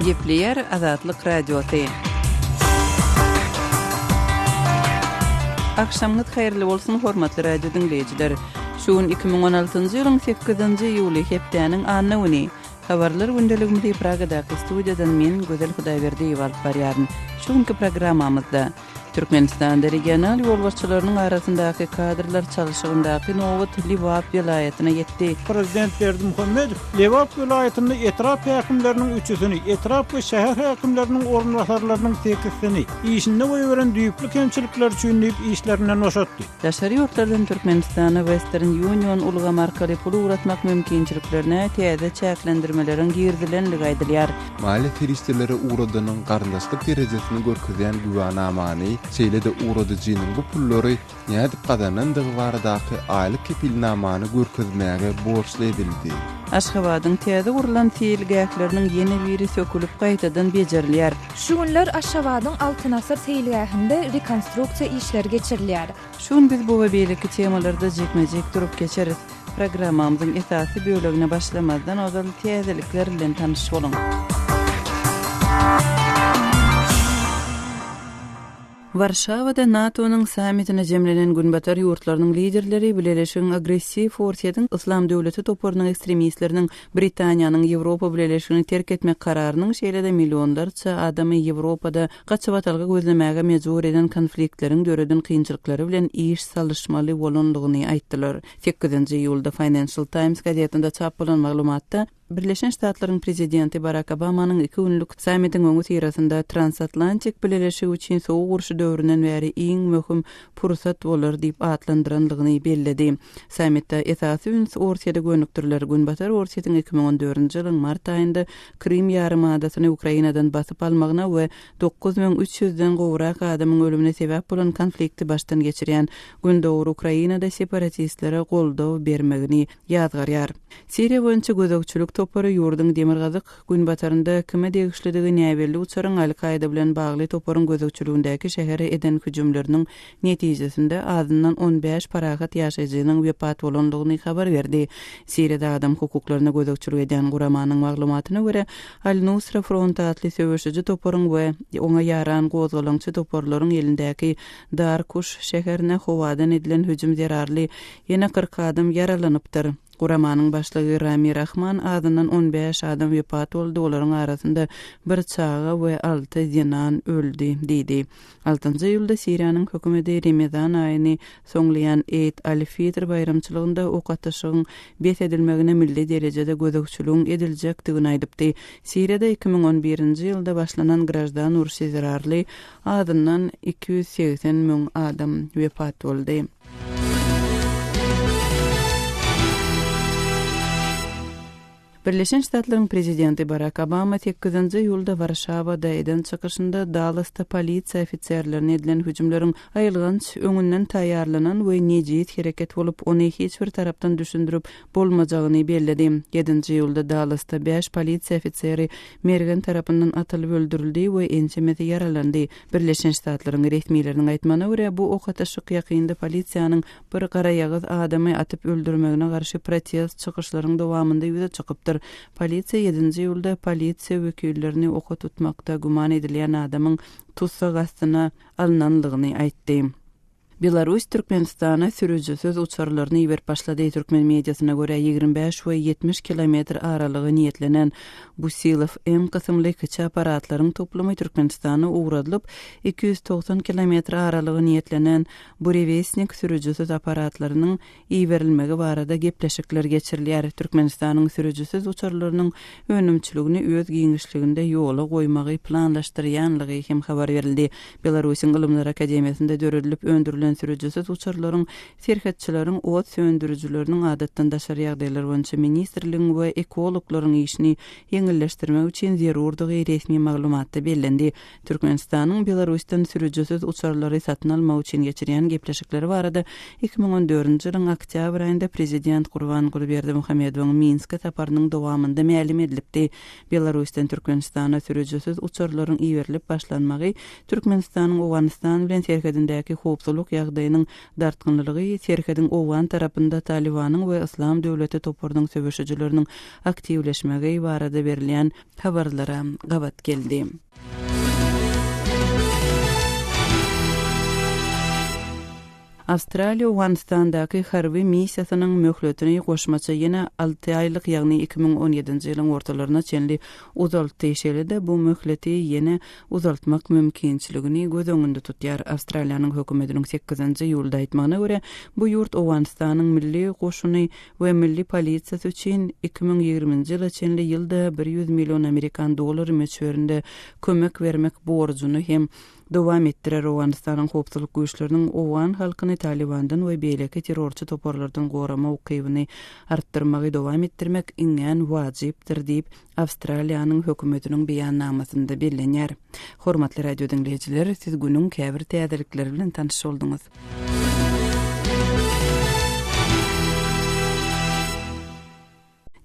Gepleyer Azatlyk Radioty. Akşamınız hayırlı bolsun hormatly radio dinleyijiler. Şuun 2016-njy ýylyň 8-nji ýuly hepdäniň annawyny. Habarlar gündeligimizi Pragadaky studiýadan men Gözel Hudaýberdiýew alyp barýaryn. Şuňky programmamyzda Türkmenistan regional ýolbaşçylarynyň arasyndaky kadrlar çalyşygyndaky nowat Liwap vilayatyna ýetdi. Prezident Berdimuhammedow Liwap vilayatyny etrap häkimleriniň üçüsini, etrap we şäher häkimleriniň orunbaşarlarynyň tekisini, işinde goýuran düýüklü kemçilikler üçin işlerinden boşatdy. Daşary ýurtlardan Türkmenistana Western Union ulga markaly pul uratmak mümkinçiliklerine täze çäklendirmeleriň girdilenligi aýdylýar. Mali teristleri uğradığının garyndaşlyk derejesini görkezýän güwanamany şeýle-de uğradyjynyň bu pullary nädip gazanandygy baradaky aýlyk kepilnamany görkezmäge borçly edildi. Aşgabatyň täze gurulan teýilgäkleriniň ýeni biri sökülüp gaýtadan bejerilýär. Şu günler Aşgabatyň Altyn asyr teýilgähinde rekonstruksiýa işleri geçirilýär. Şun biz bu we beýleki temalarda jekmejek durup geçeriz. Programmamyzyň esasy bölegine başlamazdan ozal täzelikler bilen tanyşyp boluň. Warşawada NATO-nyň sammitine jemlenen günbatar ýurtlarynyň liderleri Birleşik Agressiw Forsiýatyň Islam döwleti toparynyň ekstremistleriniň Britaniýanyň Ýewropa birleşigini terk etmek kararynyň şeýle-de millionlarça adamy Ýewropada gaçyp atalga gözlemäge mejbur eden konfliktleriň döredin kynçylyklary bilen iş salışmaly bolandygyny aýtdylar. 8-nji ýylda Financial Times gazetinde çap bolan maglumatda Birleşen Ştatlaryň prezidenti Barack Obamanyň 2 günlük sammitiň öňü tirasynda transatlantik birleşigi üçin sowuk urşy döwründen bäri iň möhüm pursat bolar diýip atlandyranlygyny belledi. Sammitde esasy üns Orsiýada gönükdirler. Günbatar Orsiýatyň 2014-nji ýylyň mart aýynda Krim ýarymadasyny Ukrainadan basyp almagyna we 9300-den gowrak adamyň ölümine sebäp bolan konflikti başdan geçirýän gündöwür Ukrainada separatistlere goldaw bermegini ýazgarýar. Siriýa boýunça gözegçilik topary ýurduň demirgazyk günbatarynda kime degişlidigi näbelli uçaryň Al-Qaida bilen bagly toparyň gözegçiligindäki şähere eden hüjümleriniň netijesinde azyndan 15 paragat ýaşaýjynyň wepat bolandygyny habar berdi. Siriýada adam hukuklaryna gözegçilik eden guramanyň maglumatyna görä Al-Nusra Frontu atly söwüşçi toparyň we oňa ýaran gozgalançy toparlaryň elindäki Darkush şäherine howadan edilen hüjüm zerarly ýene 40 adam yaralanypdyr. Guramanyň başlygy Rami Rahman adından 15 adam wepat boldy. Olaryň arasynda bir çaga we 6 ýanan öldü diýdi. 6-njy ýylda Siriýanyň hökümeti Ramazan aýyny soňlayan Eid al-Fitr bayramçylygynda ok ataşygyň bet edilmegine milli derejede gözegçilik ediljekdigini aýdypdy. Siriýada 2011-nji ýylda başlanan grajdan urşy zerarly adından 280 000 adam wepat boldy. Birleşen Ştatlaryň prezidenti Barack Obama 8-nji ýylda Warşawada eden çykyşynda Dallasda polisiýa ofitserlerine edilen hüjümleriň aýylgans öňünden taýýarlanan we nejit hereket bolup ony hiç bir tarapdan düşündirip bolmajagyny belledi. 7-nji ýylda Dallasda 5 polisiýa ofitseri mergen tarapyndan atylyp öldürildi we ençemeti yaralandy. Birleşen Ştatlaryň resmiýetleriniň aýtmagyna görä bu ok ataşyk ýakynda polisiýanyň bir gara ýagyz adamy atyp öldürmegine garşy protest çykyşlaryň dowamında ýüze çykypdy. Polisiýa 7-nji ýylda polisiýa wekillerini oka tutmakda guman edilýän adamyň tutsak astyna alynanlygyny aýtdy. Belarus Türkmenistana sürücüsüz uçarlaryny iýerip başlady. Türkmen mediasyna görä 25 we 70 kilometr aralygy niýetlenen bu Silov M kysymly kiçi aparatlaryň toplumy Türkmenistana uğradylyp 290 kilometr aralygy niýetlenen bu revesnik sürücüsüz aparatlarynyň iýerilmegi barada gepleşikler geçirilýär. Türkmenistanyň sürücüsüz uçarlarynyň önümçiligini öz giňişliginde ýola goýmagy planlaşdyrýanlygy hem habar berildi. Belarusyň Gylymlar Akademiýasynda döredilip öndürilen sürücüsüz uçarlaryň serhetçileriň ot söndürüjüleriniň adatdan daşary ýagdaýlar boýunça ministrligiň we ekologlaryň işini ýeňilleşdirmek üçin zerurdygy resmi maglumatda bellendi. Türkmenistanyň Belarusdan sürücüsüz uçarlary satyn almak üçin geçirýän gepleşikleri barada 2014-nji ýylyň oktyabr aýynda prezident Gurbanguly Berdimuhammedowyň Minske taparynyň dowamında ma'lum edilipdi. Belarusdan Türkmenistana sürücüsüz uçarlaryň iýerilip başlanmagy Türkmenistanyň Owganistan bilen serhedindäki howpsuzlyk ýok ýagdaýynyň dartgynlylygy Serkediň Owan tarapynda Talibanyň we Islam döwleti toporunyň söwüşçileriniň aktivleşmegi barada berilýän habarlara gabat geldi. Avstraliya Afganistandaky harby missiýasynyň möhletini goşmaça ýene 6 aýlyk, ýagny 2017-nji ýylyň ortalaryna çenli uzaltdy şeýle-de bu möhleti ýene uzaltmak mümkinçiligini göz öňünde tutýar. Awstraliýanyň hökümetiniň 8-nji ýylda aýtmagyna görä, bu ýurt Afganistanyň milli goşuny we milli polisiýasy üçin 2020-nji ýyla çenli ýylda 100 million Amerikan dollary meçberinde kömek bermek borcuny hem dowam etdirer. Afganistanyň howpsuzlyk güýçleriniň Owan halkyny Talibandan we beýleki terrorçy toporlardan gorama ukybyny artdyrmagy dowam etdirmek iňen wajypdyr diýip Awstraliýanyň hökümetiniň beýannamasynda bellenýär. Hormatly radio dinleýijiler, siz günüň käbir täzelikleri bilen tanış bolduňuz.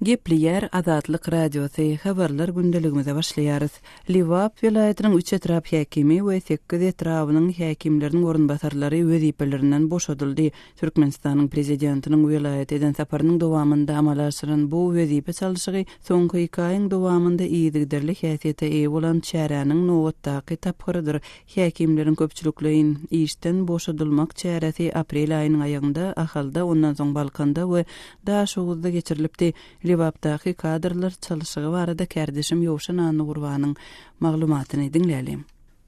Gepliyer Azatlyk Radiosy habarlar gündeligimize başlaýarys. Liwap vilayatynyň 3 etrap häkimi we 8 etrabynyň häkimleriniň orunbasarlary wezipelerinden boşadyldy. Türkmenistanyň prezidentiniň vilayat eden saparynyň dowamında amal aşyran bu wezipe çalyşygy soňky 2 aýyň dowamında iýdigderli häsiýete eýe bolan çäräniň nowatdaky tapgyrydyr. Häkimleriň köpçülikleýin işden boşadylmak çäresi aprel aýynyň aýagynda ahalda, ondan soň Balkanda we Daşowuzda geçirilipdi. Liwapdaky kadrlar çalyşygy barada kärdeşim Ýowşan Anugurwanyň maglumatyny dinleýelim.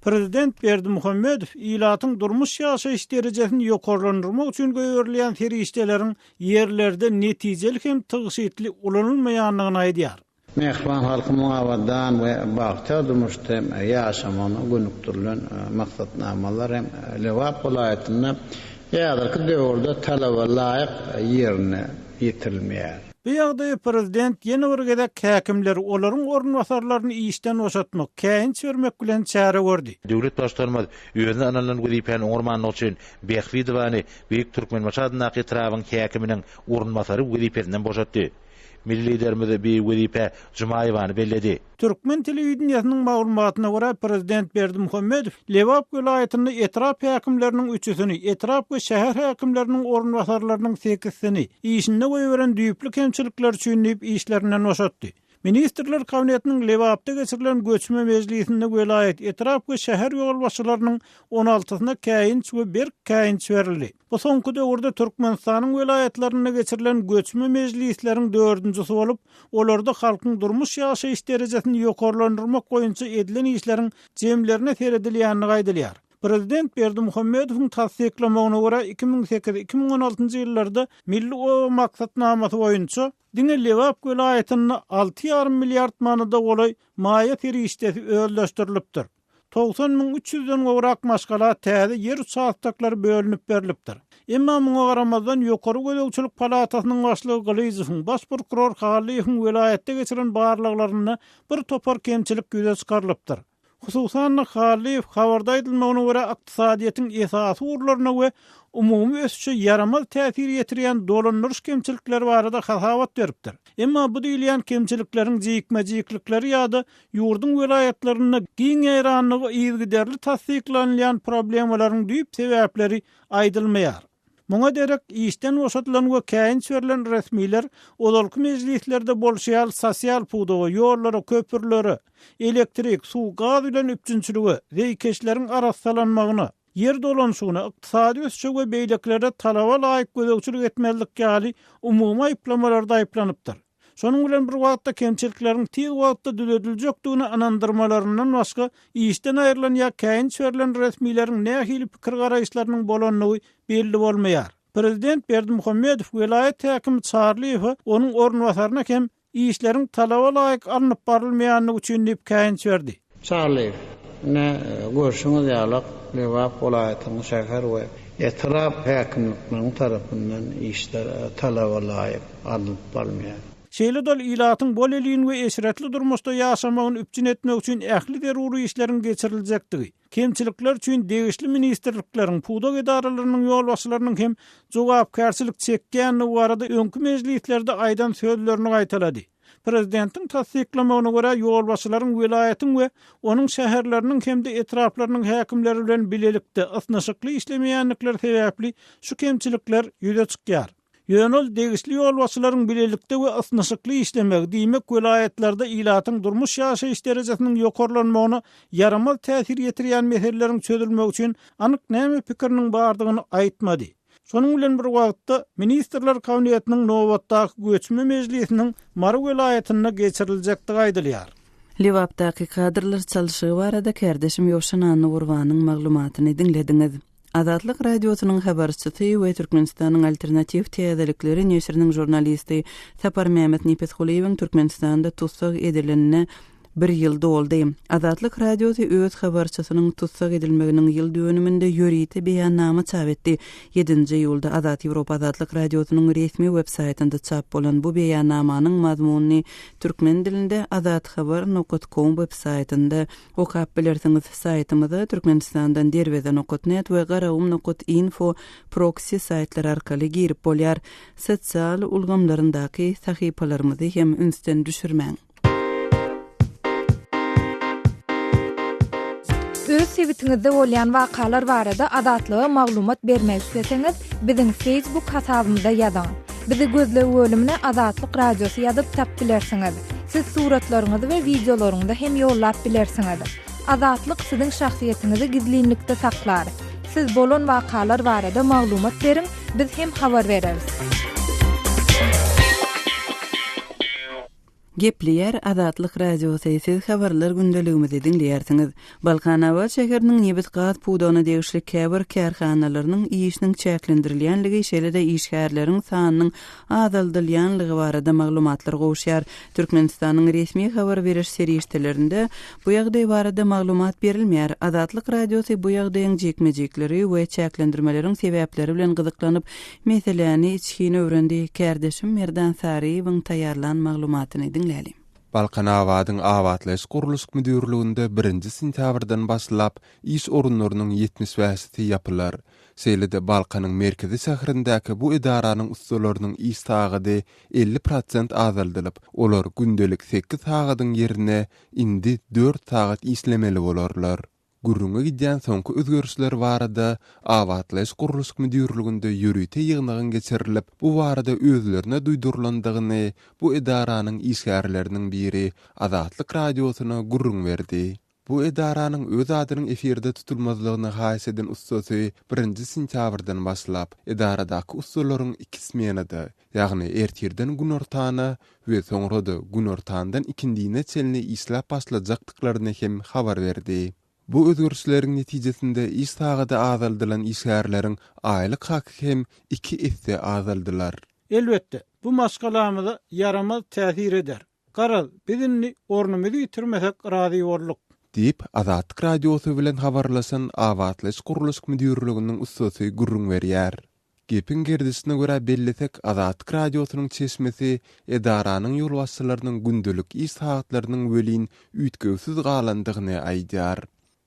Prezident Berdimuhammedow ilatyň durmuş ýaşaýyş derejesini ýokarlandyrmak üçin göýürilýän ferişdeleriň ýerlerde netijeli hem tygyşytly ulanylmaýanlygyny aýdýar. Mehman halkymyň awadan we bagta durmuşda ýaşamany gönükdirilen maksatnamalar hem Liwap vilayatyna ýa-da döwürde talaba laýyk ýerine ýetirilmeýär. Bu ýagdaýda prezident ýene bir gezek häkimleri olaryň orunbasarlaryny işden boşatmak, käýinç bermek bilen çäre gördi. Döwlet başlarmy ýöne analan wezipäni ormanlyk üçin Behfidowany Büyük Türkmen Maşadynaky trawyň häkiminiň orunbasary wezipesinden boşatdy. Milli liderimiz bir wezipe Jumaýewany belledi. Türkmen telewizionynyň maglumatyna görä prezident Berdimuhammedow Liwap vilayatyny etrap häkimleriniň 3-süni, etrap we şäher häkimleriniň orunbasarlarynyň 8-sini işinde goýuran düýpli kemçilikler üçin işlerinden boşatdy. Ministrler kabinetiniň Liwapda geçirilen göçme meclisinde vilayet, etrap we şäher ýol başçylarynyň 16-syna käýinç we bir käýinç berildi. Bu soňky döwürde Türkmenistanyň vilayetlerine geçirilen göçme meclisleriň 4-njisi bolup, olarda halkyň durmuş ýaşaýyş derejesini ýokarlandyrmak goýunça edilen işleriň jemlerine seredilýänligi aýdylýar. Prezident Berdimuhammedowyň tasdiklamagyna görä 2008-2016-njy ýyllarda milli maksatnamasy boýunça diňe Liwap vilayatyny 6,5 milliard manada golay maýa ferişdesi öýleşdirilipdir. 90.300-den gowrak maşgala täze ýer saatdaklary bölünip berilipdir. Emma muňa garamazdan ýokary gözegçilik palatasynyň başlygy Glyzowyň, baş prokuror Halyýewiň vilayatda geçiren barlyklaryny bir topar kemçilik ýüze çykarylypdyr. Hususan Halyýew habarda aýdylmagyna görä ykdysadyýetyň esasy urlaryna we umumy ösüşe yaramaz täsir ýetirýän dolandyryş kemçilikleri barada hasawat beripdir. Emma bu diýilýän kemçilikleriň jyýkma-jyýklikleri ýa-da ýurdun vilayatlaryna giň ýaranlygy ýygyderli tasdiklanýan problemlaryň düýp sebäpleri aýdylmaýar. Muňa derek işden boşatylan we käýinç berilen resmiler olalky meclislerde bolşýan sosial pudowy, ýollara, köpürlere, elektrik, suw, gaz bilen üçinçiligi, zeýkeşleriň arassalanmagyny, yer dolanşygyny, ykdysady ösüşe we beýleklerde talaba laýyk gözegçilik etmezlik ýaly umumy aýplamalarda aýplanypdyr. Şonuň bilen bir wagtda kemçilikleriň tiýi wagtda düzeldiljekdigini anandyrmalarynyň başga işden aýrylan ýa käýinç berilen resmilerin nähili pikir garaýşlarynyň bolanlygy belli bolmaýar. Prezident Berdimuhammedow vilayat häkimi Çarliew onuň orunbasaryna hem işleriň talaba laýyk alınıp barylmaýanyny üçin käýinç berdi. Çarliew ne görüşüňiz ýalyk Liwap vilayatynyň şäher we etrap häkimlikleriniň tarapyndan işler talaba laýyk alınıp barylmaýar. Şeýle dol ilatyň bol elin we eşretli durmuşda ýaşamagyny üpçün etmek üçin ähli derury işleriň geçiriljekdigi, kemçilikler üçin degişli ministrlikleriň, pudak edaralarynyň ýol başçylarynyň hem jogapkärçilik çekýän barada öňkü meclislerde aýdan sözlerini gaýtalady. Prezidentin tasdiklamagyna görä ýolbaşçylaryň welaýatyň we onuň şäherleriniň hemde etraflarynyň häkimleri bilen bilelikde asnaşykly işlemeýänlikler sebäpli şu kemçilikler ýüze çykýar. Ýönül degişli ýolbaşçylaryň bilelikde we asnaşykly işlemek diýmek welaýatlarda ilatyň durmuş ýaşaýyş derejesiniň ýokarlanmagyna yaramaz täsir ýetirýän meseleleriň çözülmegi üçin anyk näme pikiriniň bardygyny aýtmady. Şonuň bilen bir wagtda Ministrler Kabinetiniň nowatdaky göçme mejlisiniň Mary welaýatyna geçiriljekdigi aýdylýar. Liwapdaky kadrlar çalyşygy barada kardeşim Ýowşan Nurwanyň maglumatyny dinlediňiz. Azatlyk radiosynyň habarçysy we Türkmenistanyň alternativ teýdelikleri neşriniň jurnalisti Sapar Mehmet Nipethuliýewiň Türkmenistanda tutsak edilenine 1 ýyl doldy. Azatlyk radiosy öz habarçysynyň tutsak edilmeginiň ýyl dönüminde ýöriti beýannama çap etdi. 7-nji ýylda Azat Ýewropa Azatlyk radiosynyň resmi web-saytynda çap bolan bu beýannamanyň mazmuny türkmen dilinde azathabar.com web-saytynda okap bilersiňiz. Saytymyzda Türkmenistandan derweden.net we garawum.info proxy saytlar arkaly girip bolýar. Sosial ulgamlaryndaky sahypalarymyzy hem ünsden düşürmäň. Öz sebitiňizde bolýan wakalar barada adatlyga maglumat bermek isteseňiz, biziň Facebook hasabymyzda ýazyň. Bizi gözlep bölümine Azatlyk Radiosu ýazyp tap bilersiňiz. Siz suratlaryňyzy we videolaryňyzy hem ýollap bilersiňiz. Azatlyk siziň şahsiýetiniňizi gizlinlikde saklar. Siz bolan wakalar barada maglumat beriň, biz hem habar bereriz. Gepleýär Azatlyk radiosu siz habarlar gündeligimizi dinleýärsiňiz. Balkanawat şäheriniň Nebetgat Pudona degişli käbir kärhanalarynyň işiniň çäklendirilýänligi şeýle-de işgärleriň sanynyň azaldylýanlygy barada maglumatlar gowşýar. Türkmenistanyň resmi habar beriş serişdelerinde bu ýagdaý barada maglumat berilmeýär. Azatlyk radiosu bu ýagdaýyň jekmejekleri we çäklendirmeleriň sebäpleri bilen gyzyklanyp meseleni içkini öwrendi. Kardeşim Merdan Sariýewiň taýýarlan maglumatyny Balkanawadyň awatlaş guruluş müdürlüğünde 1-nji sentýabrdan başlap iş orunlarynyň 70% ýapylar. Seýle-de Balkanyň merkezi şäherindäki bu edaranyň ustalarynyň iş saýaty 50% azaldylyp, olar gündelik 8 saýatyň ýerine indi 4 saýat işlemeli bolarlar. Gurrunga gidýän soňky özgörüşler barada awatlaş guruluş müdürlüğünde ýürüte ýygnagyň geçirilip, bu barada özlerine duýdurulandygyny bu edaranyň işgärleriniň biri Azatlyk radiosyna gurrun berdi. Bu edaranyň öz adynyň efirde tutulmazlygyny haýys eden ustasy 1-nji sentýabrdan başlap edaradaky ustalaryň 2 smenada, ýagny ertirden gün ortany we soňrada gün ortandan ikindiňe çelni işläp başlajakdyklaryny hem habar berdi. Bu özgörüşleriň netijesinde iş saýaty azaldylan işgärleriň aýlyk haky hem 2 esse azaldylar. Elbetde bu maskalamyza yaramaz täsir eder. Garal bizinni ornumuzy ýitirmesek razy bolýarlyk diýip Azatlyk radiosu bilen habarlaşan awatlaş guruluş müdürlüğiniň ustasy gurrun berýär. Gepin gerdisine görä belletek Azatlyk radiosynyň çeşmesi edaranyň ýolbaşçylarynyň gündelik iş saatlarynyň welin üýtgewsiz galandygyny aýdýar.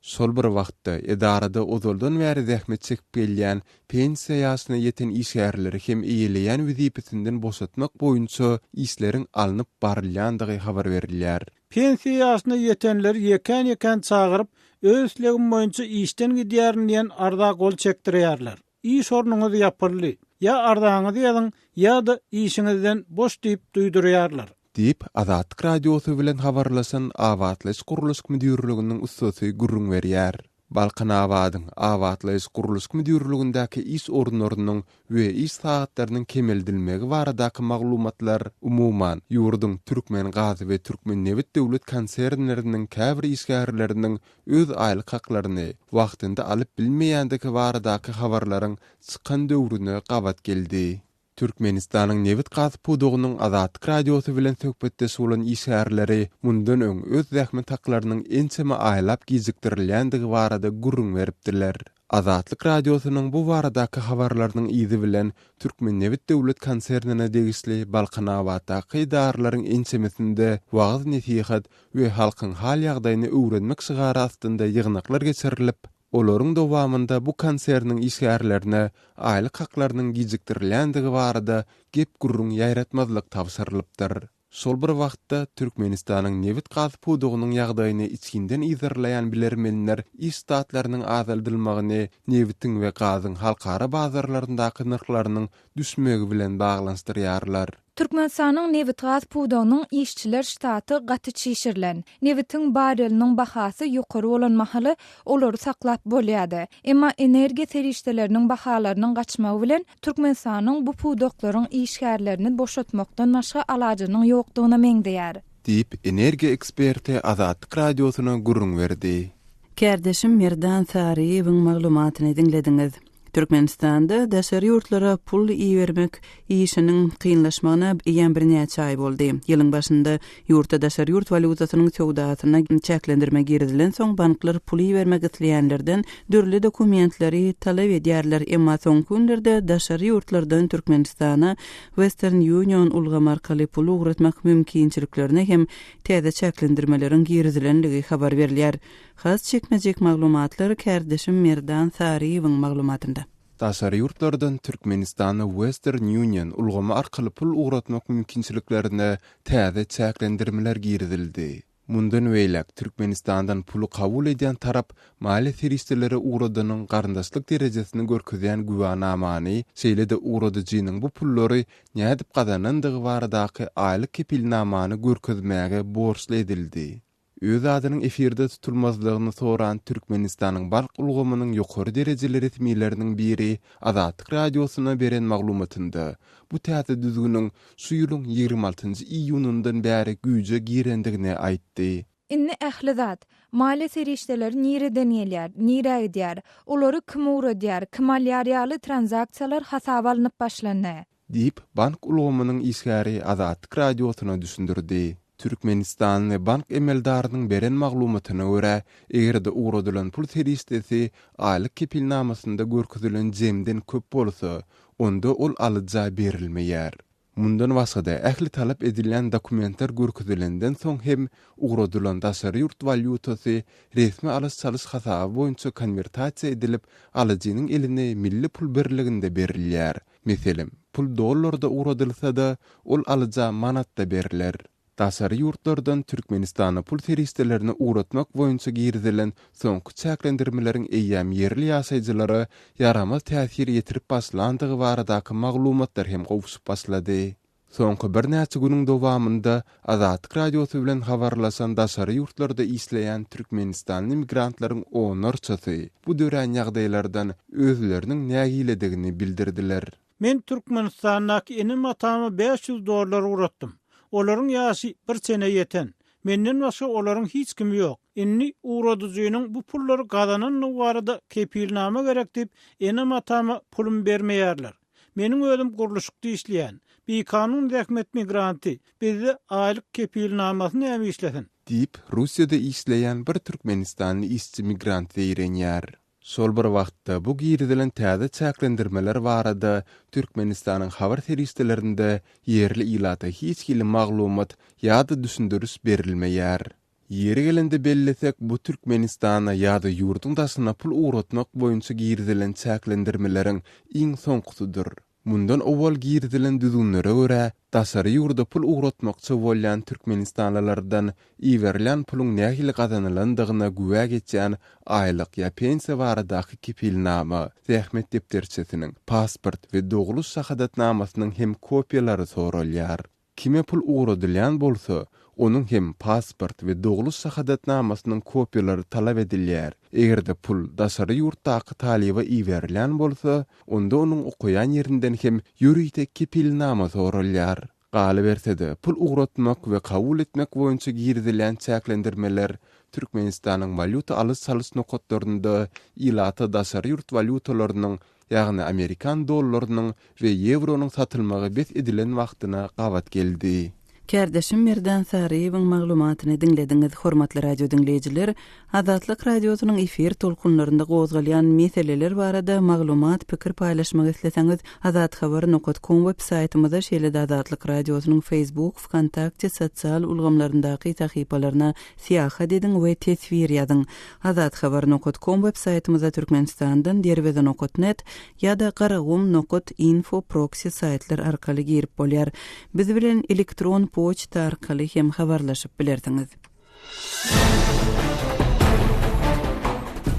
Sol bir wagtda edarada ozuldan bäri zähmet çekip gelýän pensiýa ýaşyna ýeten işgärleri hem eýleýän wezipesinden boşatmak boýunça işleriň alınıp barylýandygy habar berilýär. Pensiýa ýaşyna ýetenler ýeken çagyryp öz islegim boýunça işden gidýärin diýen arda gol çekdirýärler. İş ornuňyzy ýapyrly, ýa ardaňyzy ýazyň, ýa-da işiňizden boş diýip duýdurýarlar. Diýip Azatlyk radiosu bilen habarlaşan awatlaş guruluş müdürlüğiniň ustasy gurrun berýär. Balkanawadyň awatlaş guruluş müdürlüğündäki iş orunlarynyň we iş saatlarynyň kemeldilmegi baradaky maglumatlar umuman ýurduň türkmen gazy we türkmen nebet döwlet konsernleriniň käbir işgärleriniň öz aýlyk haklaryny wagtynda alyp bilmeýändigi baradaky habarlaryň çykan döwrüne gabat geldi. Türkmenistanyň Nebet Gaz Pudugynyň Azatlyk radiosu bilen söhbetde bolan işgärleri mundan öň öz zähmet haklarynyň ençeme aýlap gizikdirilýändigi barada gurrun beripdiler. Azatlyk radiosynyň bu baradaky habarlarynyň izi bilen Türkmen Nebet döwlet konsernine degişli Balkanawatdaky idaralaryň ençemesinde wagt nesihat we halkyň hal ýagdaýyny öwrenmek şygary astynda ýygnaklar geçirilip, olaryň dowamında bu konserniň işgärlerine aýlyk haklarynyň gizikdirilýändigi barada gep gurrun ýaýratmazlyk tapşyrylypdyr. Sol bir wagtda Türkmenistanyň Nevit gaz pudugynyň ýagdaýyny içinden izerleýän bilermenler istatlarynyň azaldylmagyny Nevitiň we gazyň halkara bazarlaryndaky narhlarynyň düşmegi bilen baglanyşdyrýarlar. Türkmenistanyň Nevit gaz pudugynyň işçiler ştaty gaty çişirlen. Nevitiň bareliniň bahasy ýokary bolan mahaly olary saklap bolýady. Emma energiýa serişdeleriniň bahalarynyň gaçmagy bilen Türkmenistanyň bu pudoklaryň işgärlerini boşatmakdan başga alajynyň ýokdugyna meňdeýär. Diýip energiýa eksperti Azatlyk radiosyna gurrun berdi. Kärdeşim Merdan Sariýewiň maglumatyny dinlediňiz. Türkmenistanda daşary ýurtlara pul iýermek işiniň kynlaşmagyna ýa bir näçe ay boldy. Ýylyň başynda ýurtda daşary ýurt valutasynyň sowdasyna çäklendirme girdilen soň banklar pul iýermek isleýänlerden dürli dokumentleri talap edýärler. Emma soň günlerde daşary ýurtlardan Türkmenistana Western Union ulgamy arkaly pul ugratmak mümkinçiliklerine hem täze çäklendirmelerin girdilenligi habar berilýär. Has çekmejek maglumatlar kärdeşim Merdan Sariýewiň maglumatynda. Daşary ýurtlardan Türkmenistana Western Union ulgamy arkaly pul ugratmak mümkinçiliklerine täze çäklendirmeler girdildi. Mundan weýlek Türkmenistandan pulu kabul edýän tarap mali serişdeleri ugradanyň garyndaşlyk derejesini görkezýän güwanamany, şeýle-de ugradajynyň bu pullary nädip gazanandygy baradaky aýlyk kepilnamany görkezmäge borçly edildi. Öz adynyň efirde tutulmazlygyny soran Türkmenistanyň balk ulgamynyň ýokary derejeleri etmileriniň biri Azatlyk radiosyna beren maglumatynda bu täze düzgüniň şu ýylyň 26-njy iýunundan bäri güýje girendigini aýtdy. Inni ähli zat, mali serişdeleri nireden ýelýär, nire edýär, olary kim uradýar, kim alýarýaly transaksiýalar hasaba alınıp başlanýar. Diýip bank ulgamynyň işgäri Azatlyk radiosyna düşündirdi. Türkmenistan bank emeldarynyň beren maglumatyna görä, egerde ugradylan pul serişdesi aýlyk kepilnamasynda görkezilen jemden köp bolsa, onda ol alyja berilmeýär. Mundan başga ähli talap edilen dokumentler görkezilenden soň hem ugradylan daşary ýurt valutasy resmi alys-salys hasaby boýunça konvertasiýa edilip alyjynyň eline milli pul birliginde berilýär. Meselem, pul dollarda ugradylsa da ol alyja manatda beriler. Daşary ýurtlardan Türkmenistana pul serişdelerini ugratmak boýunça girdilen soňky çäklendirmeleriň eýýäm yerli ýaşaýjylary yaramaz täsir ýetirip başlandygy baradaky maglumatlar hem gowuşup başlady. Soňky bir näçe günüň dowamında Azatlyk radiosy bilen habarlaşan daşary ýurtlarda işleýän Türkmenistanly migrantlaryň onarçysy bu dören ýagdaýlardan özleriniň nägiledigini bildirdiler. Men Türkmenistanyň enim atamy $500 uratdym. Olaryň ýaşy bir sene ýeten. Menden başga olaryň hiç kimi ýok. Inni uradyjynyň bu pullary gazananyň barada kepilnama gerek dip enem atama pulum bermeýärler. Meniň özüm guruluşykda işleýän bir kanun rehmet migranty bizde aýlyk kepilnamasyny hem işlesin. Diýip Russiýada işleýän bir Türkmenistanly işçi migrant beýrenýär. Sol bir wagtda bu girdilen täze çäklendirmeler barada Türkmenistanyň habar serişdelerinde yerli ilata hiç kili maglumat ýa-da düşündürüş berilmeýär. Yeri gelende bellesek bu Türkmenistana ýa-da ýurduň daşyna pul uratmak boýunça girdilen çäklendirmeleriň iň soňkusydyr. Mundan owal girdilen düzgünlere görä, daşary ýurda pul uratmakçy bolýan Türkmenistanlylardan iwerilen pulun nähili gazanylandygyna güwä geçýän aýlyk ýa pensiýa baradaky kepilnama, zähmet depderçesiniň, pasport we dogulus şahadatnamasynyň hem kopiýalary soralýar. Kime pul uradylýan bolsa, onun hem pasport we dogulus şahadatnamasynyň kopiýalary talap edilýär. Egerde pul daşary ýurtdaky taliba iwerilen bolsa, onda onuň okuyan ýerinden hem ýürüýte kepilnama soralýar. Galy bersede pul ugratmak we kabul etmek boýunça girdilen çäklendirmeler Türkmenistanyň valuta alys-salys nokatlarynda ilata daşary ýurt valutalarynyň, ýagny Amerikan dollarynyň we euronyň satylmagy bet edilen wagtyna gawat geldi. Kärdeşim Merdan Sariýewiň maglumatyny dinlediňiz, hormatly radio dinleýijiler. Azatlyk radiosynyň efir tolkunlarynda gozgalýan meseleler barada maglumat, pikir paýlaşmak isleseňiz, azathabar.com websaýtymyzda şeýle-de Azatlyk radiosynyň Facebook, Wkontakte sosial ulgamlaryndaky sahypalaryna siýahat ediň we tesvir ýazyň. Azathabar.com websaýtymyzda Türkmenistandan derweden.net ýa-da qaragum.info proxy saýtlar arkaly girip bolýar. Biz bilen elektron poçta arkaly hem habarlaşyp bilerdiňiz.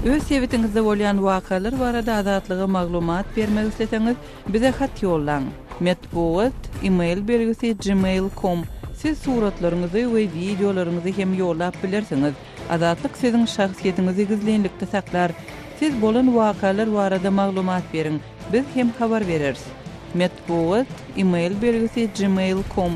Öz sebetiňizde bolýan wakalar barada azatlyga maglumat bermek isleseňiz, bize hat ýollaň. Metbuat email belgisi gmail.com. Siz suratlaryňyzy we videolaryňyzy hem ýollap bilersiňiz. Azatlyk siziň şahsiýetiniňizi gizlenlikde saklar. Siz bolan wakalar barada maglumat beriň. Biz hem habar bereriz. Metbuat email belgisi gmail.com.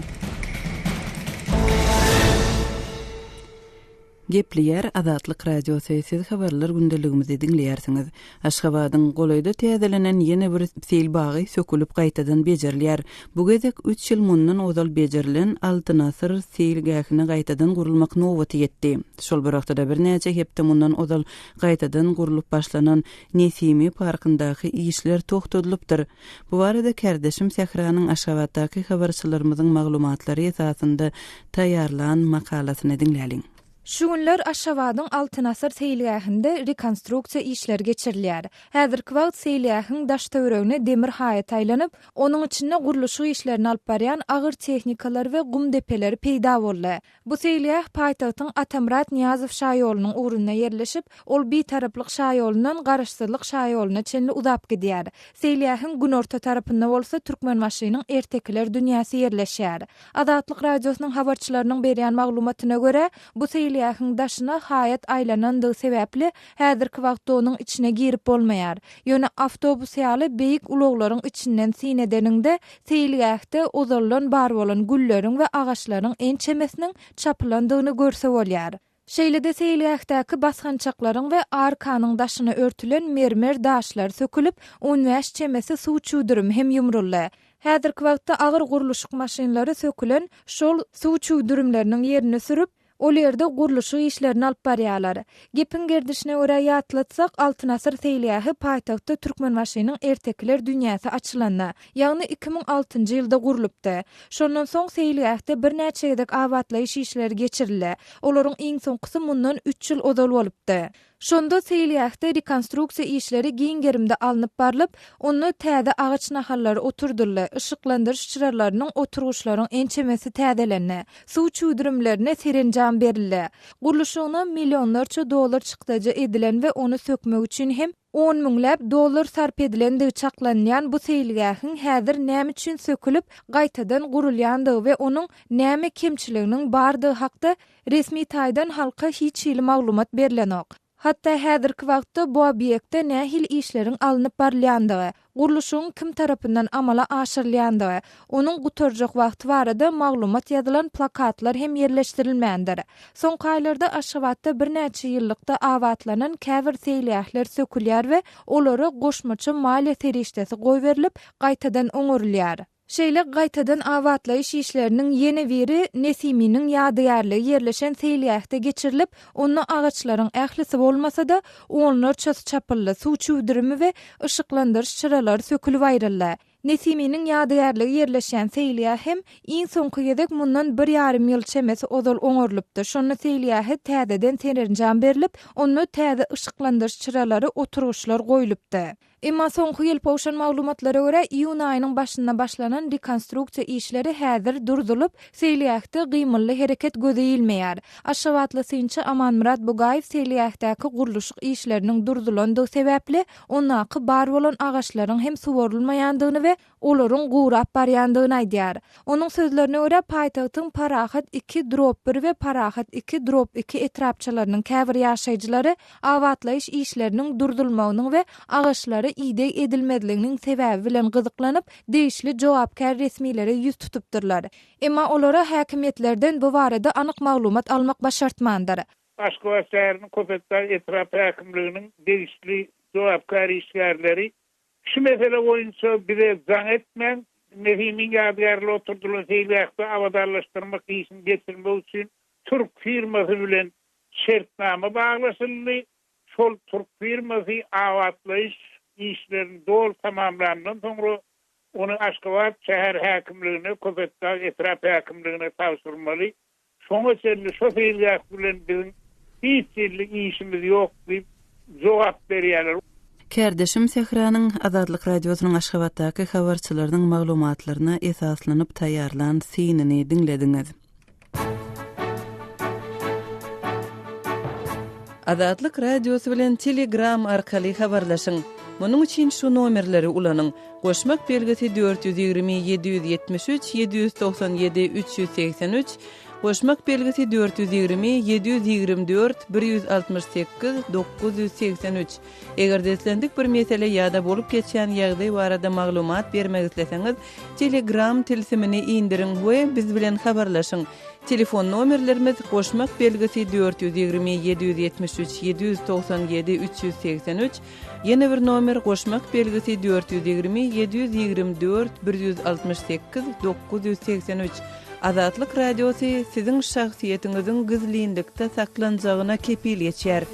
Gepleýär Azatlyk radiosu siz habarlar gündeligimizi dinleýärsiňiz. Aşgabatyň golayda täzelenen ýene bir sel bagy sökülüp gaýtadan bejerilýär. Bu gezek 3 ýyl mundan ozal bejerilen Altınasır sel gähine gaýtadan gurulmak nowaty ýetdi. Şol bir wagtda bir näçe hepde mundan ozal gaýtadan gurulyp başlanan Nesimi parkyndaky işler togtadylypdyr. Bu barada kardeşim Sehranyň Aşgabatdaky habarçylarymyzyň maglumatlary esasynda taýýarlan makalasyny dinläliň. Şu günler Aşgabatyň Altınasır seýilgähinde rekonstruksiýa işleri geçirilýär. Häzirki wagt seýilgähiň daş töweregine demir haýat aýlanyp, onuň içinde guruluşy işlerini alyp barýan agyr tehnikalar we gum depeleri peýda boldy. Bu seýilgäh paýtagtyň Atamrat Niýazow şaýolunyň urunyna ýerleşip, ol bir taraplyk şaýolundan garaşdyrlyk şaýoluna çenli uzap gidýär. Seýilgähiň günorta tarapynda bolsa Türkmenmaşynyň ertekler dünýäsi ýerleşýär. Azatlyk radiosynyň habarçylarynyň berýän maglumatyna görä, bu seýilgähiň daşyna haýat aýlanandygy sebäpli häzirki wagtda onuň içine girip bolmaýar. Ýöne awtobus ýaly beýik uluglaryň içinden sinedeninde seýilgähde ozalan bar bolan gülleriň we agaçlaryň ençemesiniň çapylandygyny görse bolýar. Şeýlede seýilgähdäki basgançaklaryň we arkanyň daşyna örtülen mermer daşlar sökülip, onwaş çemesi suw çuwdurum hem ýumrully. Häzirki wagtda agyr guruluşyk maşinalary sökülen şol suw çuwdurumlarynyň ýerine sürüp, ol ýerde guruluşy işlerini alyp barýarlar. Gepin gerdişine görä ýatlatsak, Altınasır seýilgähi paýtagtda Türkmenmaşynyň ertekler dünýäsi açylanda, ýagny 2006-njy ýylda gurulypdy. Şondan soň seýilgähde bir näçe gedek awatlaýyş işleri geçirildi. Olaryň iň soňkysy mundan 3 ýyl ozal bolupdy. Şonda seýilgähde rekonstruksiýa işleri giňgerimde alınıp barlyp, onu täze agaç nahallary oturdurly, ışıklandyryş çyralarynyň oturguşlaryň ençemesi täzelenni, suw çuwdurumlaryna serenjam berildi. Guruluşyna millionlarça dollar çykdyjy edilen we onu sökmek üçin hem 10 miňlep dollar sarp edilendigi çaklanýan bu seýilgähiň häzir näme üçin sökülüp gaýtadan gurulýandygy we onuň näme kemçiliginiň bardygy hakda resmi taýdan halka hiç ýyly maglumat berilenok. Hatta häzirki wagtda bu obyektde nähil işleriň alınıp barylýandygy, guruluşyň kim tarapyndan amala aşyrylýandygy, onuň guturjak wagty barada maglumat ýazylan plakatlar hem ýerleşdirilmändir. Soňky aýlarda Aşgabatda bir näçe ýyllykda awatlanan käbir seýilgähler sökülýär we olary goşmaça maliýe serişdesi goý berilip, gaýtadan oňurulýar. Şeýle gaýtadan awatlaýyş işleriniň ýene biri Nesiminiň ýadygarlygy ýerleşen seýilgähde geçirilip, onu agaçlaryň ählisi bolmasa-da, onlarça çapylly suw çuwdurumy we ışyklandyryş çyralary sökülip aýryldy. Nesiminiň ýadygarlygy ýerleşen seýilgäh hem iň soňky gedek mundan 1,5 ýyl çemesi ozal oňurlypdy. Şonu seýilgähe täzeden serenjam berilip, onu täze ışyklandyryş çyralary oturguşlar goýulypdy. Emma soňky ýyl pawşan maglumatlara görä iýun aýynyň başynda başlanan rekonstruksiýa işleri häzir durdurulup, seýilgähde gymylly hereket gözeýilmeýär. Aşgabatly synçy Amanmurat Bugaýew seýilgähdäki guruluşyk işleriniň durdurulandygy sebäpli onaky bar bolan agaçlaryň hem suwarylmaýandygyny we olaryň gurap barýandygyny aýdýar. Onuň sözlerine görä paýtagtyň Parahat 2-1 we Parahat 2-2 etrapçylarynyň käbir ýaşaýjylary awatlaýyş işleriniň durdurulmagynyň we agaçlary ide edilmediliginiň sebäbi bilen gyzyklanyp, değişli jogapkär resmileri ýüz tutupdyrlar. Emma olara häkimetlerden bu barada anyk maglumat almak başartmandyr. Aşgabat şäheriniň Köpekdağ etrap häkimliginiň değişli jogapkär işgärleri şu mesele boýunça bize zaň etmän, Nesimiň ýadygarlygy oturdulan seýilgähde awadarlaşdyrmak işini geçirmek üçin Türk firmasy bilen şertnama baglaşyldy. Şol Türk firmasy awatlaýyş işlerini dol tamamlandan soňra onu Aşgabat şäher häkimligine, Köpekdağ etrap häkimligine tapşyrmaly. Şoňa çenli şo seýilgäh bilen biziň hiç işimiz ýok diýip jogap berýärler. Kardeşim Sehranyň Azatlyk radiosynyň Aşgabatdaky habarçylarynyň maglumatlaryna esaslanyp taýýarlan syniny dinlediňiz. Azatlyk radiosu bilen Telegram arkaly habarlaşyň. Munuň üçin şu nomerleri ulanyň. Goşmak belgisi 420 773 797 383, goşmak belgisi 420 724 168 983. Eger deslendik bir mesele ýa-da bolup geçen ýagdaý barada maglumat bermek isleseňiz, Telegram tilsimini indirin we biz bilen habarlaşyň. Telefon nomerlerimiz goşmak belgisi 420 773 797 383, yeni bir nomer goşmak belgisi 420 724 168 983. Azatlyk radiosu siziň şahsiýetiňiziň gizlilikde saklanjagyna kepil geçer.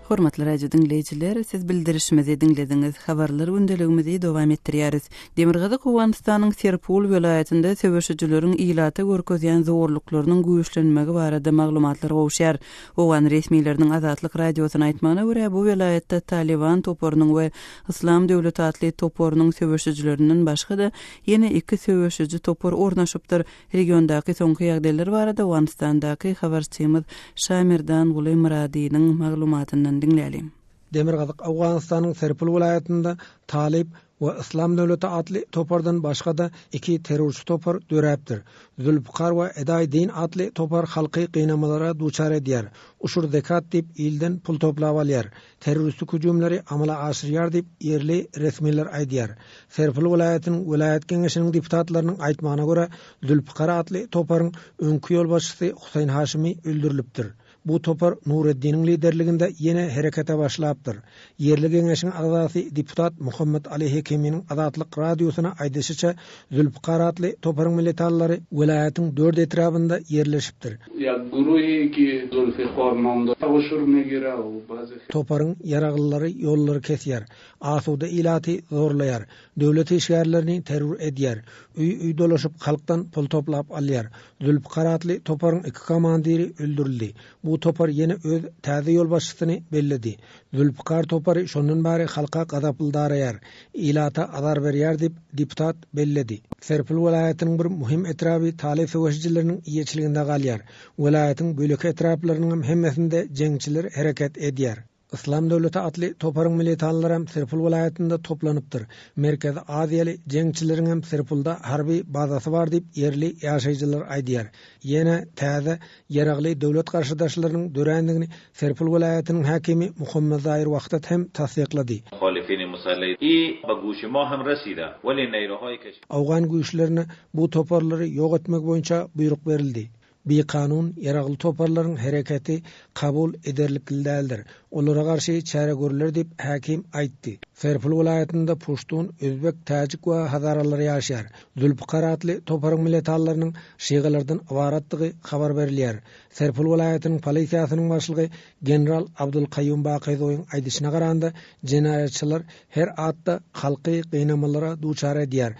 Hormatly radio dinleýijiler, siz bildirişimizi dinlediňiz. Habarlar gündeligimizi dowam etdirýäris. Demirgazyk Owganystanyň Serpul welaýatynda söwüşçüleriň ýylata görkezýän zorluklarynyň güýçlenmegi barada maglumatlar gowşar. Owgan resmiýetleriniň Azatlyk radiosyna aýtmagyna görä, bu welaýatda Taliban toporunyň we Islam döwleti atly toporunyň söwüşçülerinden başga da ýene iki söwüşçü topor ornaşypdyr. Regiondaky soňky ýagdaýlar barada Owganystandaky habarçymyz Şamirdan Gulay Muradynyň maglumatyndan dinleyelim. Demirgazyk Awganystanyň Serpul welaýatynda Talib we Islam döwleti atly topardan başga da iki terrorçy topar döräpdir. Zülfikar we Edaýdin atly topar halky gynamalara duçar edýär. Uşur zekat diýip ilden pul toplap alýar. Terroristlik hüjümleri amala aşyrýar diýip ýerli resmiler aýdýar. Serpul welaýatynyň welaýat keňeşiniň deputatlarynyň aýtmagyna görä, Zülfikar atly toparyň öňkü ýol başçysy Husayn Haşimi öldürilipdir. Bu topar Nureddiniň liderliginde ýene herekete başlapdyr. Yerli geňeşiň agzasy deputat Muhammed Ali Hekimiň Azatlyk radiosuna aýdyşyça, Zülfikar atly toparyň militallary welaýatyň 4 etrafynda yerleşipdir. Ya guruhi ki Zülfikar namda tawşur megire o bazı toparyň ýaraglylary ýollary kesýär, asuda ilaty zorlaýar, döwlet işgärlerini terror edýär, üý dolaşyp halkdan pul toplap alýar. Zülfikar atly toparyň iki komandiri öldürildi. Bu topar yeni öz täze ýol başçysyny belledi. Zülfikar topary şondan bäri halka gazapyldarýar, ilata azar berýär diýip deputat belledi. Serpul welaýatynyň bir muhim etrapy Talib söwüşçileriniň ýeçiliginde galýar. Welaýatyň bölek etraplarynyň hemmesinde jeňçiler hereket edýär. Islam döwleti atly toparyň militantlar hem Serpul welaýatynda toplanypdyr. Merkez Aziýaly jeňçileriň hem Serpulda harby bazasy bar diýip ýerli ýaşaýjylar aýdýar. Ýene täze ýaragly döwlet garşydaşlarynyň dörendigini Serpul welaýatynyň hakimi Muhammed Zahir wagtat hem tasdiqlady. Muhalifin musalliy baguşy ma hem resida weli neyrohay keş. Awgan güýçlerini bu toparlary ýok etmek boýunça buyruk berildi. Bir kanun yaraglı toparların hareketi kabul ederlik däldir. Olara karşı çare görüler diýip hakim aýtdy. Serpul welaýatynda Puштун, Özbek, Täjik we Hazaralar ýaşar. Zülfikar atly toparyň militallarynyň şeýgalardan awaratdygy habar berilýär. Serpul welaýatynyň polisiýasynyň başlygy general Abdulqayyum Baqizowyň aýdyşyna garanda jenaýatçylar her atda halky gynamalara duçar edýär.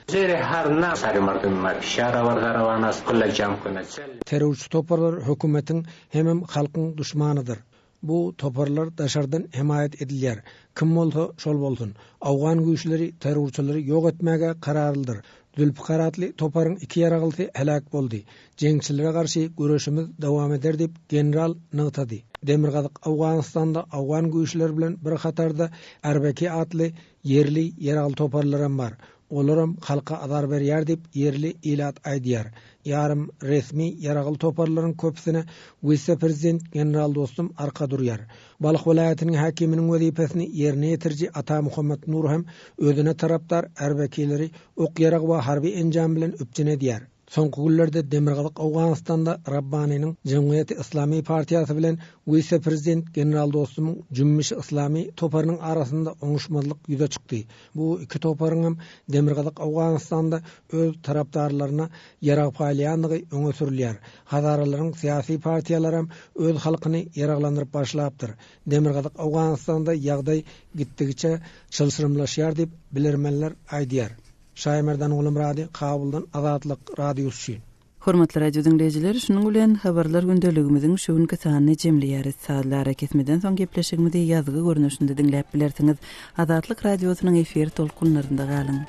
Terrorçy toparlar hökümetiň hem halkyň düşmanydyr. Bu toparlar daşardan himayet edilýär. Kim bolsa şol bolsun. Awgan güýçleri terrorçylary ýok etmäge kararlydyr. Zülfikar atly toparyň iki ýaragylsy helak boldy. Jeňçilere garşy görüşimiz dowam eder diýip general nygtady. Demirgazyk Awganystanda awgan güýçleri bilen bir hatarda Erbeki atly yerli ýaragly toparlar hem bar. Olaram halka azar berýär diýip yerli ilat aýdýar. Yarım resmi yaragıl toparlaryň köpsine vice-prezident general dostum arka durýar. Balyk welaýatynyň hakiminiň wezipesini ýerine ýetirji Ata Muhammed Nur hem özüne tarapdar erbekileri ok yarag we harby enjam bilen öpjün edýär. Soňky günlerde Demirgazyk Awganystanda Rabbanynyň Jemgyýeti Islamy partiýasy bilen vice-prezident general dostumyň Jümmiş Islamy toparynyň arasynda oňuşmazlyk ýüze çykdy. Bu iki toparyň hem Demirgazyk Awganystanda öz tarapdarlaryna ýarag paýlaýandygy öňe sürilýär. Hazaralaryň syýasy partiýalary hem öz halkyny ýaraglandyryp başlapdyr. Demirgazyk Awganystanda ýagdaý gitdigiçe çylşyrymlaşýar diýip bilermenler aýdýar. Şaýmerdan Gulay Murady, Kabuldan Azatlyk radiosu. Hormatly radio dinleyijiler, şunuň bilen habarlar gündeligimiziň şu günkü sanyny jemleýäris. Saatlara kesmeden soň gepleşigimizi ýazgy görnüşinde dinläp bilersiňiz. Azatlyk radiosynyň efir tolkunlarynda galyň.